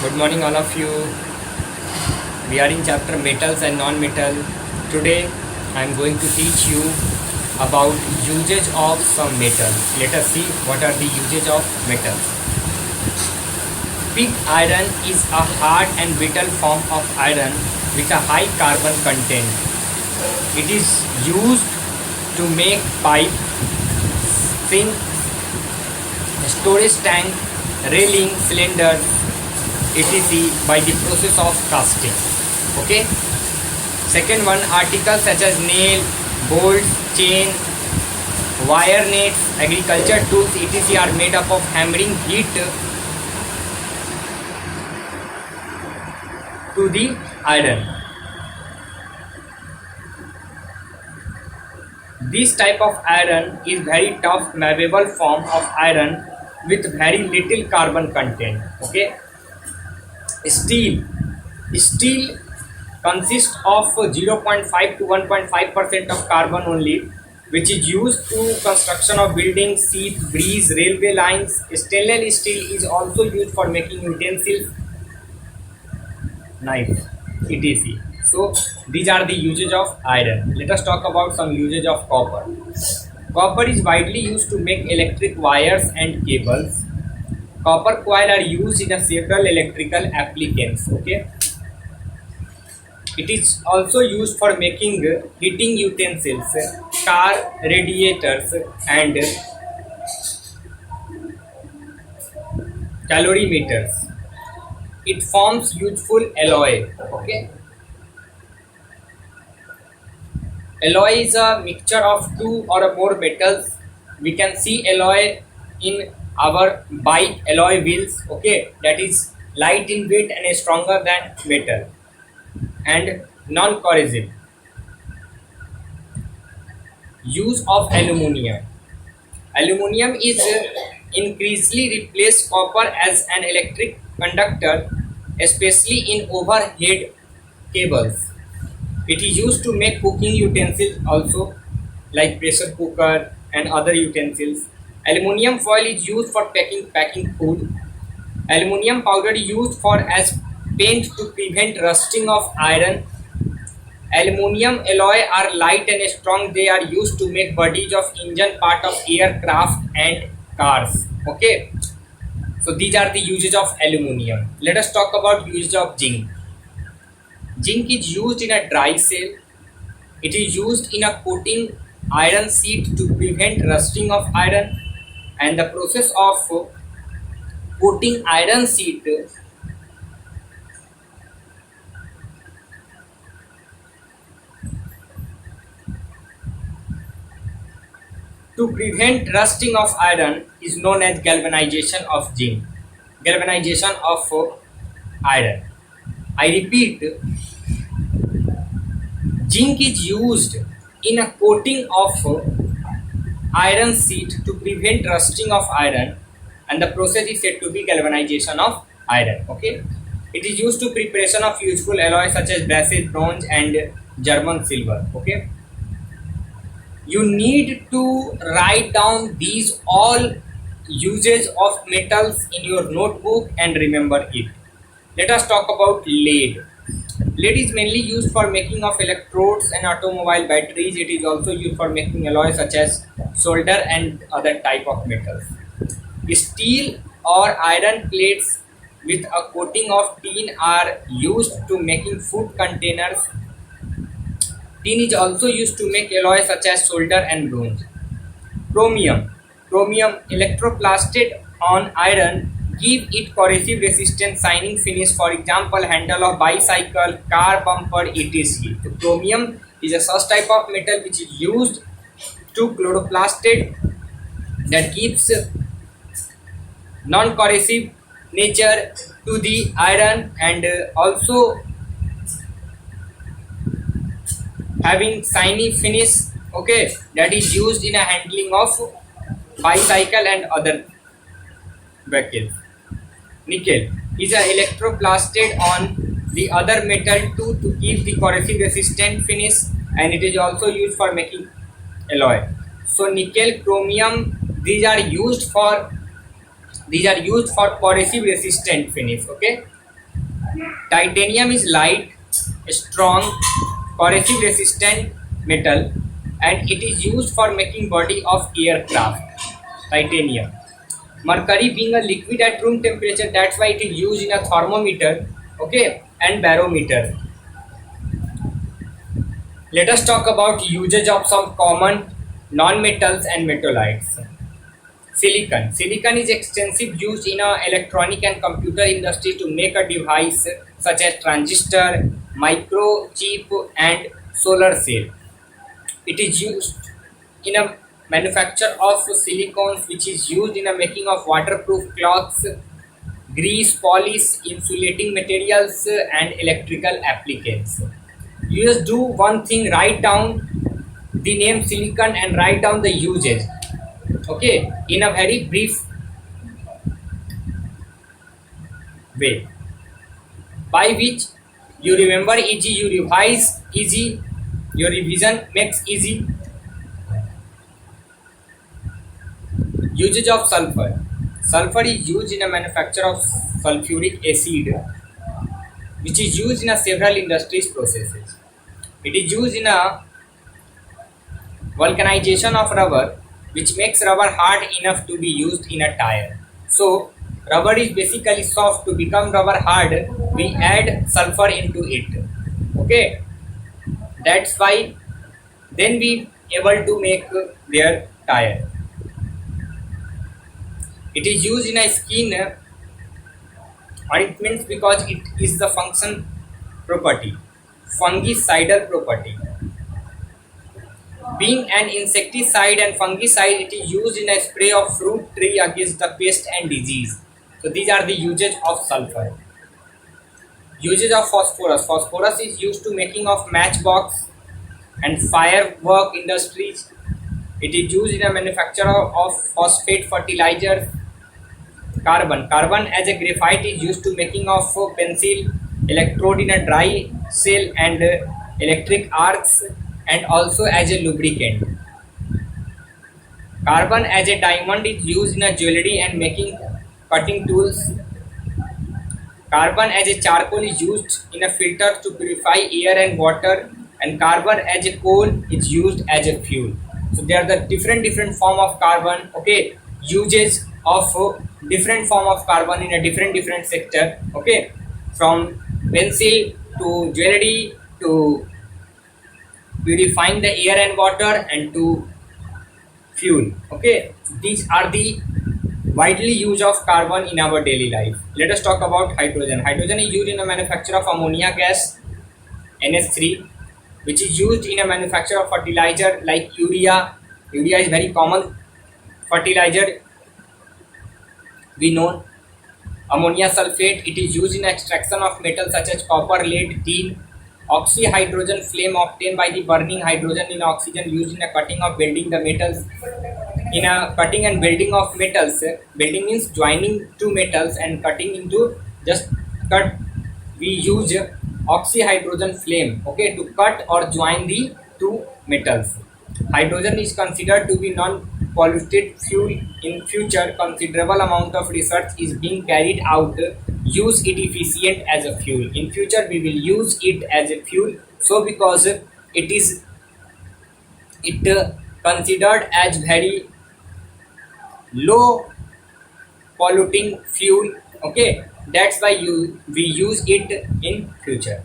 Good morning, all of you. We are in chapter metals and non-metal. Today, I am going to teach you about usage of some metals. Let us see what are the usage of metals. Pig iron is a hard and brittle form of iron with a high carbon content. It is used to make pipe, sink, storage tank, railing, cylinders, etc. by the process of casting. Okay. Second one, articles such as nail, bolt, chain, wire nets, agriculture tools, etc. are made up of hammering heat to the iron. This type of iron is very tough, malleable form of iron with very little carbon content. Okay. Steel consists of 0.5 to 1.5% of carbon only, which is used to construction of buildings, seats, bridges, railway lines. Stainless steel is also used for making utensils, knives, etc. So these are the usage of iron. Let us talk about some usage of copper. Copper is widely used to make electric wires and cables. Copper coil are used in several electrical applications. Okay. It is also used for making heating utensils, car radiators, and calorimeters. It forms useful alloy. Okay. Alloy is a mixture of two or more metals. We can see alloy in our bike alloy wheels. Okay, that is light in weight and stronger than metal and non-corrosive. Use of aluminium. Aluminium is increasingly replaced copper as an electric conductor, especially in overhead cables. It is used to make cooking utensils also, like pressure cooker and other utensils. Aluminium foil is used for packing food. Aluminium powder is used for as paint to prevent rusting of iron. Aluminium alloy are light and strong. They are used to make bodies of engine part of aircraft and cars. Okay. So these are the uses of aluminium. Let us talk about usage of zinc. Zinc is used in a dry cell. It is used in a coating iron sheet to prevent rusting of iron, and the process of coating iron sheet to prevent rusting of iron is known as galvanization of zinc. Galvanization of iron. I repeat, zinc is used in a coating of iron sheet to prevent rusting of iron, and the process is said to be galvanization of iron. Okay, it is used to preparation of useful alloys such as brass, bronze, and German silver. Okay, you need to write down these all uses of metals in your notebook and remember it. Let us talk about lead. Lead is mainly used for making of electrodes and automobile batteries. It is also used for making alloys such as solder and other type of metals. Steel or iron plates with a coating of tin are used to making food containers. Tin is also used to make alloys such as solder and bronze. Chromium. Chromium electroplasted on iron give it corrosive resistant shining finish. For example, handle of bicycle, car bumper, etc. So chromium is a such type of metal which is used to chloroplasted that gives non-corrosive nature to the iron, and also having shiny finish. Okay, that is used in a handling of bicycle and other vehicles. Nickel is a electroplasted on the other metal too to give the corrosive resistant finish, and it is also used for making alloy. So nickel, chromium, these are used for corrosive resistant finish. Okay, Titanium is light, strong, corrosive resistant metal, and it is used for making body of aircraft. Titanium. Mercury being a liquid at room temperature, that's why it is used in a thermometer, okay, and barometer. Let us talk about usage of some common non-metals and metallites. Silicon. Silicon is extensive used in a electronic and computer industry to make a device such as transistor, microchip, and solar cell. It is used in a manufacture of silicons, which is used in a making of waterproof cloths, grease, polish, insulating materials, and electrical applicants. You just do one thing, write down the name silicon and write down the usage, okay, in a very brief way, by which you remember easy, you revise easy, your revision makes easy. Usage of sulfur. Sulfur is used in a manufacture of sulfuric acid, which is used in a several industries processes. It is used in a vulcanization of rubber, which makes rubber hard enough to be used in a tire. So rubber is basically soft. To become rubber hard, we add sulfur into it, okay. That's why then we able to make their tire. It is used in a skin ointments because it is the function property, fungicidal property. Being an insecticide and fungicide, it is used in a spray of fruit tree against the pest and disease. So these are the usage of sulfur. Usage of phosphorus. Phosphorus is used to making of matchbox and firework industries. It is used in a manufacture of phosphate fertilizers. Carbon. Carbon as a graphite is used to making of pencil, electrode in a dry cell, and electric arcs, and also as a lubricant. Carbon as a diamond is used in a jewelry and making cutting tools. Carbon as a charcoal is used in a filter to purify air and water, and carbon as a coal is used as a fuel. So there are the different form of carbon, okay, uses of different form of carbon in a different sector, okay, from pencil to jewelry to purifying the air and water and to fuel, okay. These are the widely used of carbon in our daily life. Let us talk about hydrogen. Hydrogen is used in the manufacture of ammonia gas, NH3, which is used in a manufacture of fertilizer like urea. Urea is very common fertilizer, we know. Ammonia sulfate, it is used in extraction of metals such as copper, lead, tin. Oxyhydrogen flame obtained by the burning hydrogen in oxygen used in a cutting of building the metals. In a cutting and building of metals, building means joining two metals and cutting into just cut. We use oxyhydrogen flame, okay, to cut or join the two metals. Hydrogen is considered to be non-polluted fuel. In future, considerable amount of research is being carried out. Use it efficient as a fuel. In future, we will use it as a fuel. So because it is considered as very low polluting fuel, okay. That's why we use it in future.